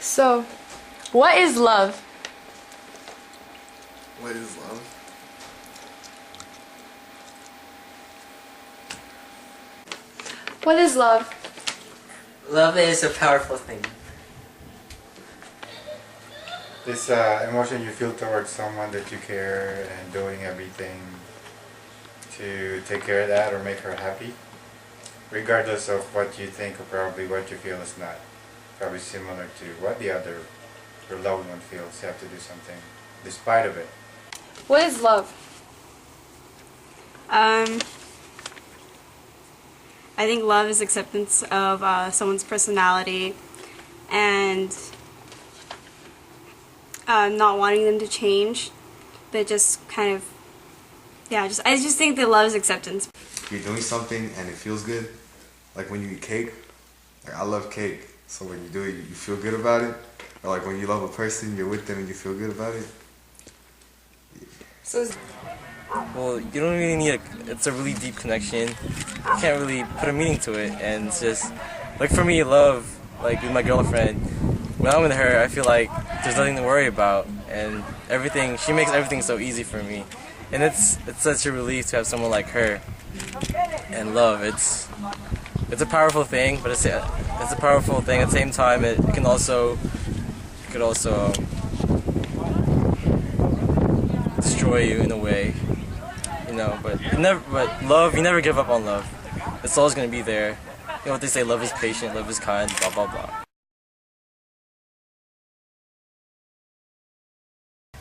So, what is love? What is love? What is love? Love is a powerful thing. This emotion you feel towards someone that you care and doing everything to take care of that or make her happy, regardless of what you think or probably what you feel is not probably similar to what the other, your loved one feels. You have to do something despite of it. What is love? I think love is acceptance of someone's personality and not wanting them to change, but just kind of, yeah, I just think that love is acceptance. You're doing something and it feels good, like when you eat cake. Like I love cake, so when you do it, you feel good about it. Or like when you love a person, you're with them and you feel good about it. So, Well, you don't really need it's a really deep connection. You can't really put a meaning to it, and it's just, like for me, love, like with my girlfriend, when I'm with her, I feel like there's nothing to worry about, and she makes everything so easy for me. And it's such a relief to have someone like her. And love, it's a powerful thing, but it's a powerful thing. At the same time, it could also destroy you in a way, you know. But love, you never give up on love. It's always gonna be there. You know what they say: love is patient, love is kind, blah blah blah.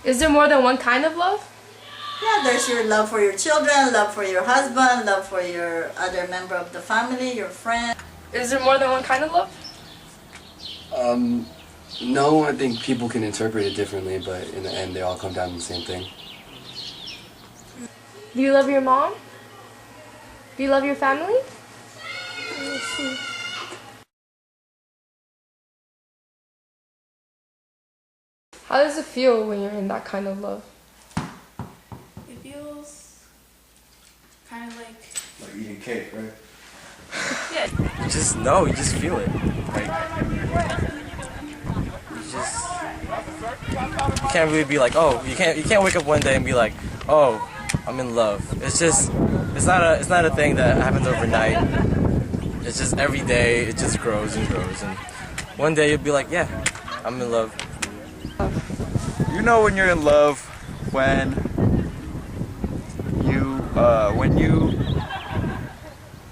is there more than one kind of love? Yeah, there's your love for your children, love for your husband, love for your other member of the family, your friend. Is there more than one kind of love? No, I think people can interpret it differently, but in the end they all come down to the same thing. Do you love your mom? Do you love your family? Let me see. How does it feel when you're in that kind of love? It feels kind of like eating cake, right? yeah. You just feel it. Like, you can't really be like, oh, you can't wake up one day and be like, oh, I'm in love. It's not a thing that happens overnight. It's just every day it just grows and grows, and one day you'll be like, yeah, I'm in love. You know when you're in love when you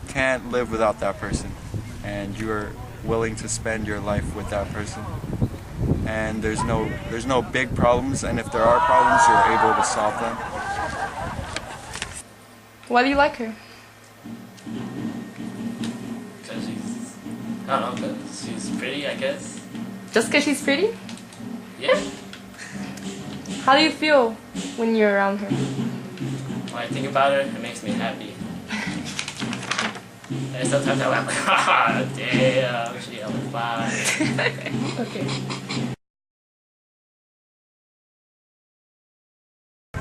can't live without that person and you're willing to spend your life with that person, and there's no big problems, and if there are problems you're able to solve them. Why do you like her? Because I don't know, because she's pretty, I guess. Just because she's pretty? Yeah. How do you feel when you're around her? When I think about her, it makes me happy. And sometimes I'm like, ah, damn, she hella fine. Okay. I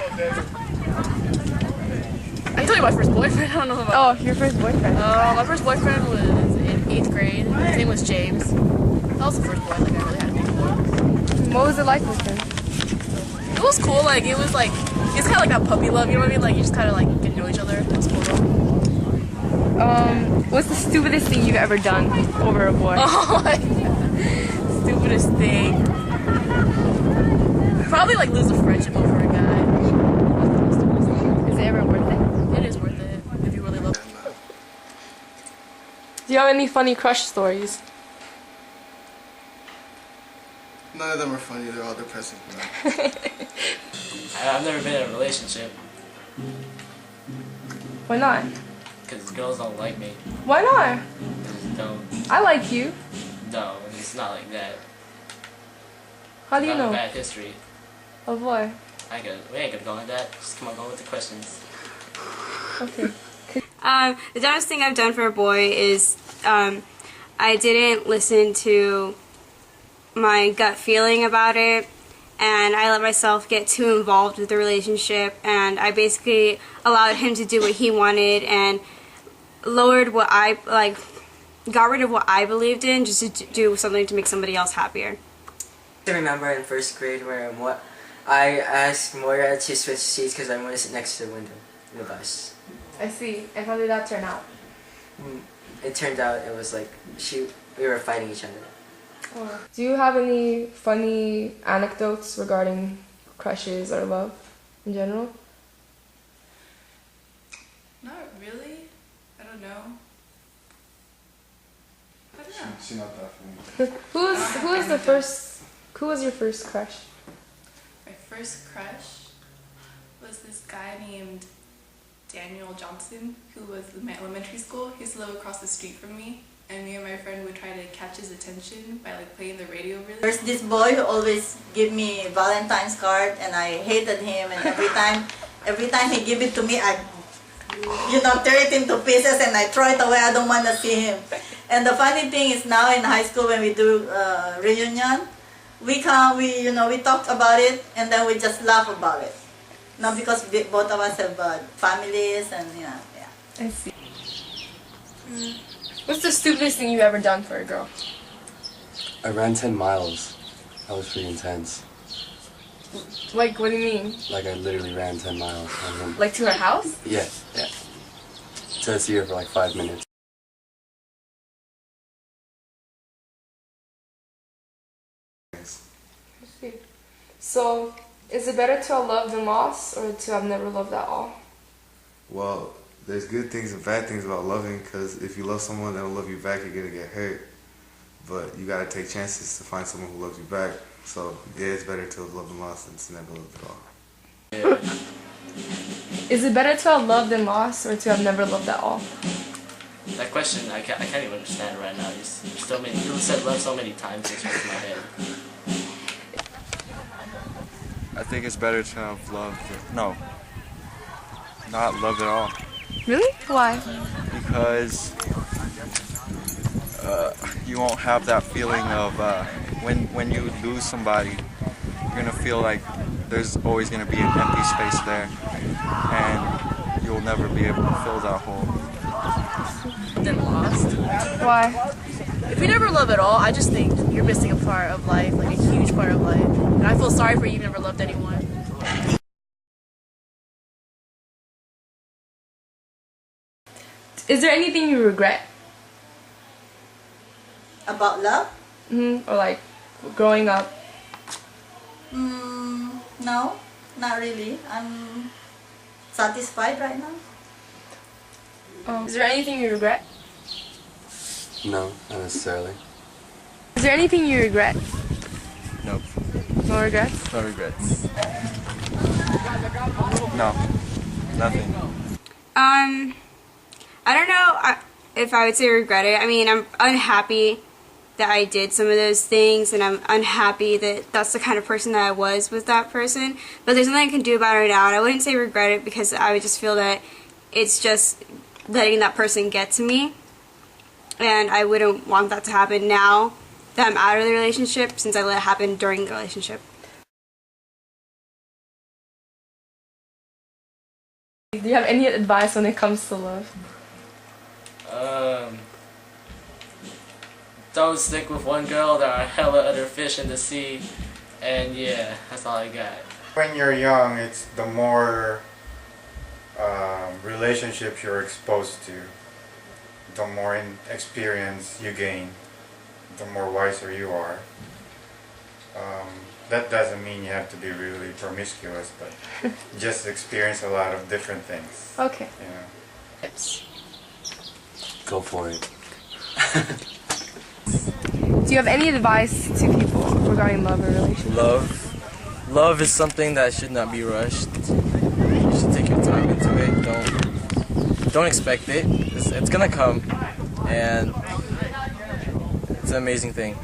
can tell you my first boyfriend. I don't know about. Oh, your first boyfriend. My first boyfriend was in 8th grade. His name was James. That was the first boy I think I really had to do. What was it like with him? It was cool. Like it's kind of like that puppy love. You know what I mean? Like you just kind of like get to know each other. It was cool though. What's the stupidest thing you've ever done over a boy? Oh my God. Stupidest thing. Probably like lose a friendship over a guy. Is it ever worth it? It is worth it if you really love him. Do you have any funny crush stories? None of them are funny, they're all depressing. I've never been in a relationship Why not? because girls don't like me. Why not? They just don't. I like you. No, it's not like that. How do you Not a know? bad history. Of what? We ain't gonna go into that. Just come on, go with the questions. Okay. The dumbest thing I've done for a boy is I didn't listen to my gut feeling about it, and I let myself get too involved with the relationship, and I basically allowed him to do what he wanted and lowered what got rid of what I believed in just to do something to make somebody else happier. I remember in first grade where I asked Moira to switch seats because I want to sit next to the window in the bus. I see. And how did that turn out? It turned out it was like we were fighting each other. Oh. Do you have any funny anecdotes regarding crushes or love in general? Not really. I don't know. She's not that funny. Who was your first crush? My first crush was this guy named Daniel Johnson, who was in my elementary school. He used to live across the street from me, and me and my friend would try to catch his attention by like playing the radio really. There's this boy who always give me Valentine's card, and I hated him, and every time he give it to me, I tear it into pieces and I throw it away. I don't want to see him. And the funny thing is now in high school when we do reunion, we talk about it and then we just laugh about it. Now because both of us have families and yeah. I see. What's the stupidest thing you've ever done for a girl? I ran 10 miles. That was pretty intense. Like, what do you mean? Like, I literally ran 10 miles. Like to her house? Yeah. To see her for like 5 minutes. So, is it better to have loved and lost, or to have never loved at all? Well, there's good things and bad things about loving, because if you love someone that don't love you back, you're going to get hurt. But you got to take chances to find someone who loves you back. So, yeah, it's better to have loved and lost than to never loved at all. Yeah. Is it better to have loved and lost, or to have never loved at all? That question, I can't even understand right now. You said love so many times, it's just in my head. I think it's better to have loved. No, not loved at all. Really? Why? Because you won't have that feeling of when you lose somebody, you're gonna feel like there's always gonna be an empty space there, and you'll never be able to fill that hole. Then lost. Why? If you never love at all, I just think you're missing a part of life, like a huge part of life. And I feel sorry for you, never loved anyone. Is there anything you regret? About love? Or like growing up? No, not really. I'm satisfied right now. Is there anything you regret? No, not necessarily. Is there anything you regret? Nope. No regrets? No regrets. No, nothing. I don't know if I would say regret it. I mean, I'm unhappy that I did some of those things, and I'm unhappy that that's the kind of person that I was with that person. But there's nothing I can do about it now, and I wouldn't say regret it because I would just feel that it's just letting that person get to me. And I wouldn't want that to happen now that I'm out of the relationship, since I let it happen during the relationship. Do you have any advice when it comes to love? Don't stick with one girl, there are hella other fish in the sea, and yeah, that's all I got. When you're young, it's the more relationships you're exposed to, the more experience you gain, the more wiser you are. That doesn't mean you have to be really promiscuous, but just experience a lot of different things. Okay. You know. Go for it. Do you have any advice to people regarding love or relationships? Love is something that should not be rushed. You should take your time into it. Don't expect it. It's gonna come, and it's an amazing thing.